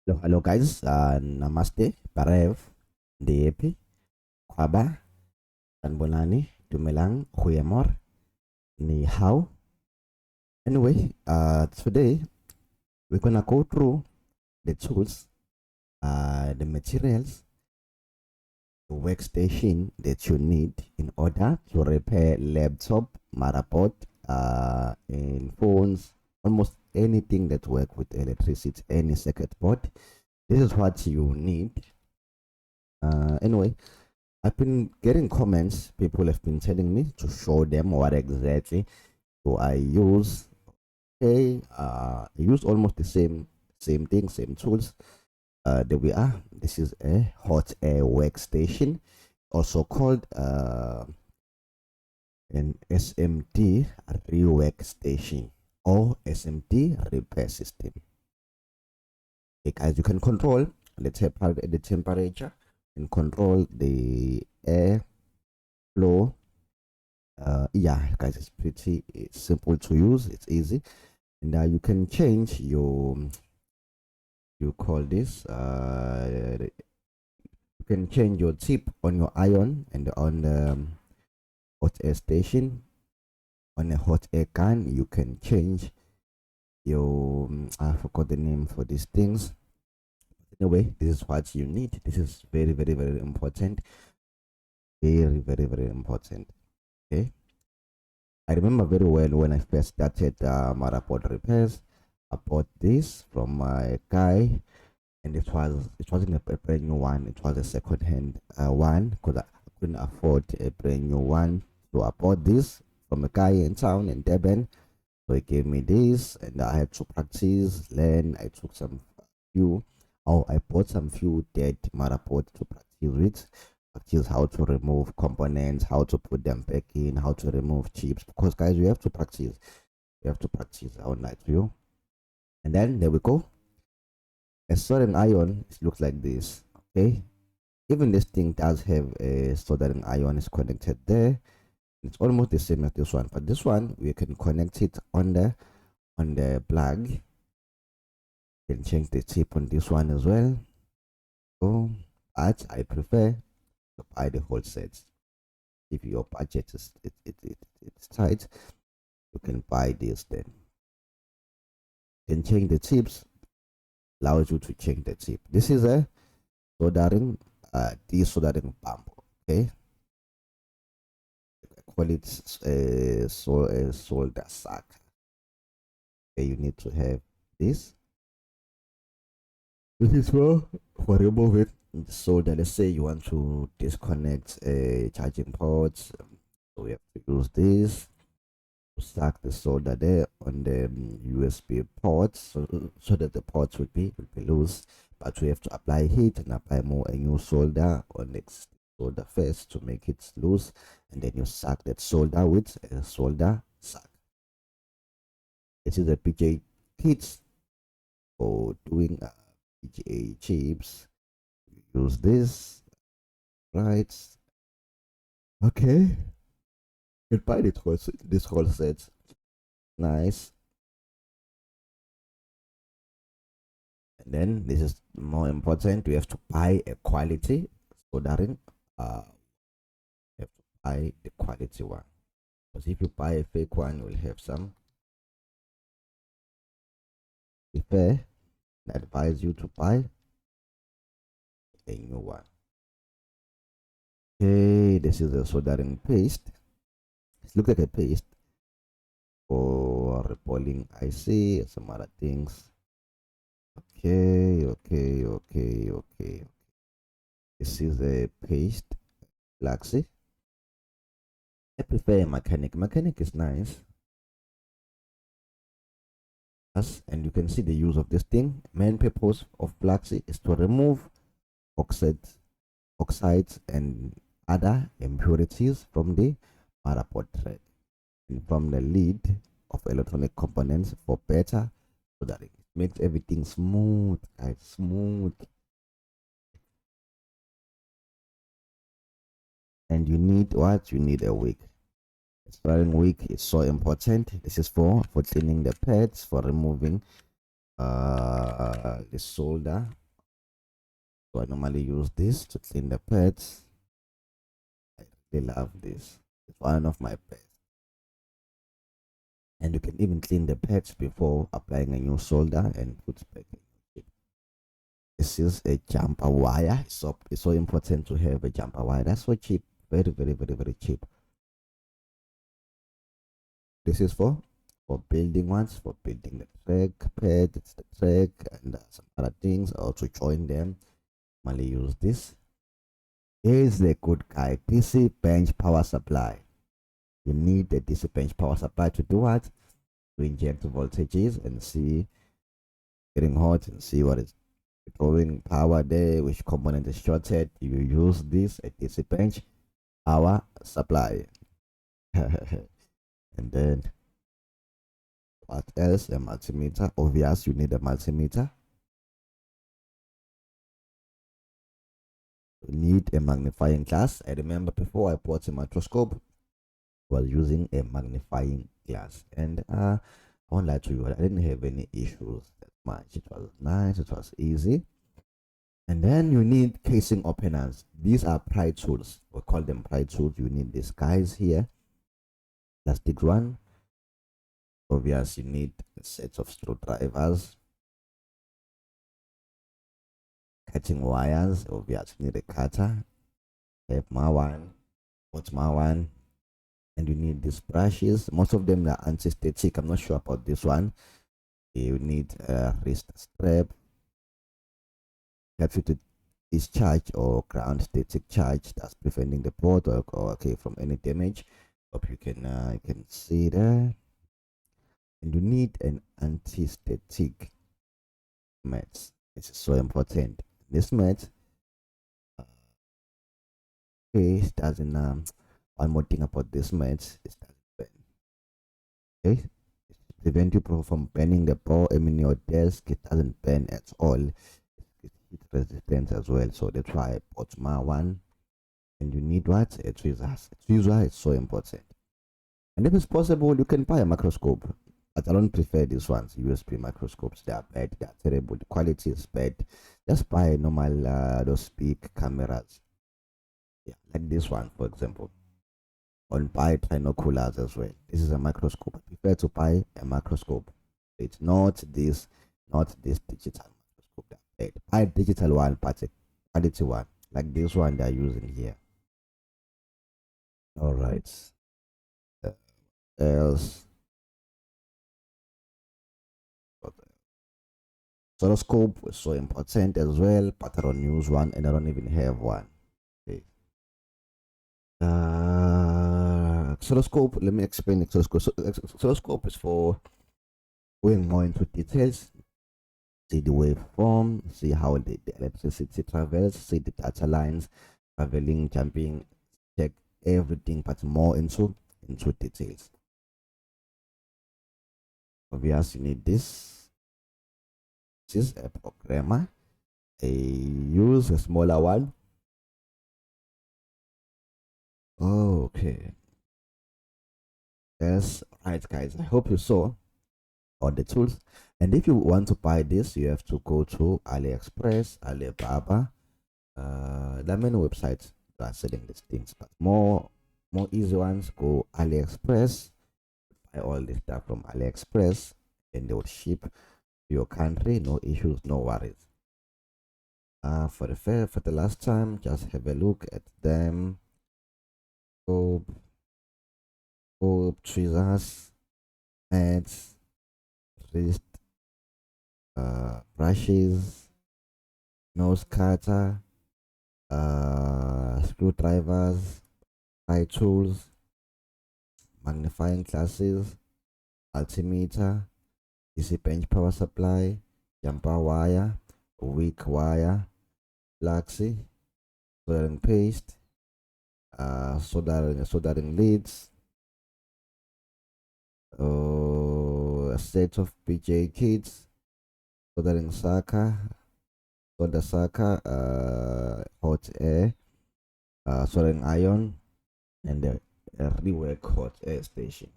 Hello guys, namaste, parev, DAP, kwaba, sanbonani, dumelang, goeiemorgen, ni hao. Anyway, today we're gonna go through the tools, the materials, the workstation that you need in order to repair laptop, motherboard, in phones, almost anything that work with electricity, any circuit board. This is what you need. Anyway, I've been getting comments. People have been telling me to show them what exactly do I use. Okay, I use almost the same thing, same tools. There we are. This is a hot air workstation, also called an SMD reworkstation or SMD repair system. Okay, guys, you can control the temperature and control the air flow. Yeah, guys, it's pretty simple to use. It's easy, and you can change your you call this you can change your tip on your iron and on the hot air station. On a hot air gun you can change your I forgot the name for these things. Anyway, this is what you need. This is very important, very important. Okay, I remember very well when I first started motherboard repairs. I bought this from my guy, and it wasn't a brand new one. It was a second hand one because I couldn't afford a brand new one. So I bought this from a guy in town in Durban. So he gave me this, and I had to practice, learn. I took some few. Oh, I bought some few dead motherboards to practice with. Practice how to remove components, how to put them back in, how to remove chips. Because guys, you have to practice. You have to practice. I won't lie to you. And then there we go. A soldering iron looks like this. Okay, even this thing does have a soldering iron is connected there. It's almost the same as this one, but this one we can connect it on the plug. You can change the tip on this one as well. So, but I prefer to buy the whole set. If your budget is it's tight, you can buy this then. You can change the tips, allows you to change the tip. This is a soldering desoldering pump. Okay, call it a solder sack. Okay, you need to have this. This is for remove it. Solder. Let's say you want to disconnect a charging ports. So we have to use this to stack the solder there on the USB ports, so that the ports will be loose. But we have to apply heat and apply more a new solder on the solder first to make it loose, and then you sack that solder with a solder sack. This is a PJ kit for doing PGA chips. Use this, right? Okay, you buy this whole set. Nice. And then this is more important. You have to buy a quality soldering. You have to buy the quality one, because if you buy a fake one, you will have some. Be fair, I advise you to buy a new one. Okay, this is a soldering paste. It looks like a paste for repolling IC, some other things. Okay. This is a paste, Flaxy. I prefer a mechanic. Mechanic is nice. Yes, and you can see the use of this thing. Main purpose of Flaxy is to remove oxides and other impurities from the motherboard thread and from the lid of electronic components for better, so that it makes everything smooth, guys, smooth. And you need what? You need a wick. Expiring wick is so important. This is for cleaning the pads, for removing the solder. So I normally use this to clean the pads. I really love this. It's one of my best. And you can even clean the pads before applying a new solder and put back a new chip. This is a jumper wire. It's so important to have a jumper wire. That's so cheap. Very, very, very, very cheap. This is for building ones, for building the track pad, it's the track, and some other things, or to join them. Normally use this. Here's the good guy, DC bench power supply. You need the DC bench power supply to do what? To inject voltages and see getting hot and see what is drawing power there, which component is shorted. You use this a DC bench power supply. And then what else? A multimeter. Obvious, you need a multimeter. You need a magnifying glass. I remember before I bought a microscope, I was using a magnifying glass, and I won't lie to you, I didn't have any issues that much. It was nice, it was easy. And then you need casing openers. These are pry tools. We call them pry tools. You need these guys here. Plastic one. Obvious, you need a set of screwdrivers. Cutting wires. Obvious, you need a cutter. Have my one. What's my one? And you need these brushes. Most of them are anti-static. I'm not sure about this one. You need a wrist strap. Helps you to discharge or ground static charge that's preventing the board or okay from any damage. Hope you can see there. And you need an anti-static mat. This is so important. This mat okay, doesn't one more thing about this mat is that okay, it prevent you from burning the board. I mean your desk, it doesn't burn at all. It's heat resistant as well. So that's why I bought my one. And you need what? A tweezers. A tweezer is so important. And if it's possible, you can buy a microscope. But I don't prefer these ones, USB microscopes. They are bad, they are terrible. The quality is bad. Just buy a normal, those big cameras. Yeah, like this one, for example. Or buy trinoculars as well. This is a microscope. I prefer to buy a microscope. It's not this digital microscope. That buy a digital one, but a quality one, like this one they're using here. All right. Else. Oscilloscope is so important as well, but I don't use one and I don't even have one. Okay. Oscilloscope, let me explain oscilloscope. So, oscilloscope is for going more into details. See the waveform, see how the electricity travels, see the data lines traveling, jumping, check everything, but more into details. Obviously, you need this. This is a programmer. I use a smaller one. Okay. Yes, right, guys. I hope you saw all the tools. And if you want to buy this, you have to go to AliExpress, Alibaba. There are many websites that are selling these things, but more easy ones, go AliExpress. Buy all this stuff from AliExpress, and they will ship to your country. No issues, no worries. For the last time, just have a look at them. Scope, tweezers, heads, wrist, brushes, nose cutter, screwdrivers, pry tools, magnifying glasses, altimeter, DC bench power supply, jumper wire, wick wire, flaxi, soldering paste, soldering leads, a set of PJ kits, soldering sucker, solder sucker, hot air, soldering iron, and a rework hot air station.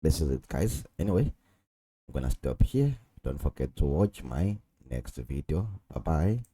This is it, guys. Anyway, I'm gonna stop here. don't forget to watch my next video. Bye bye.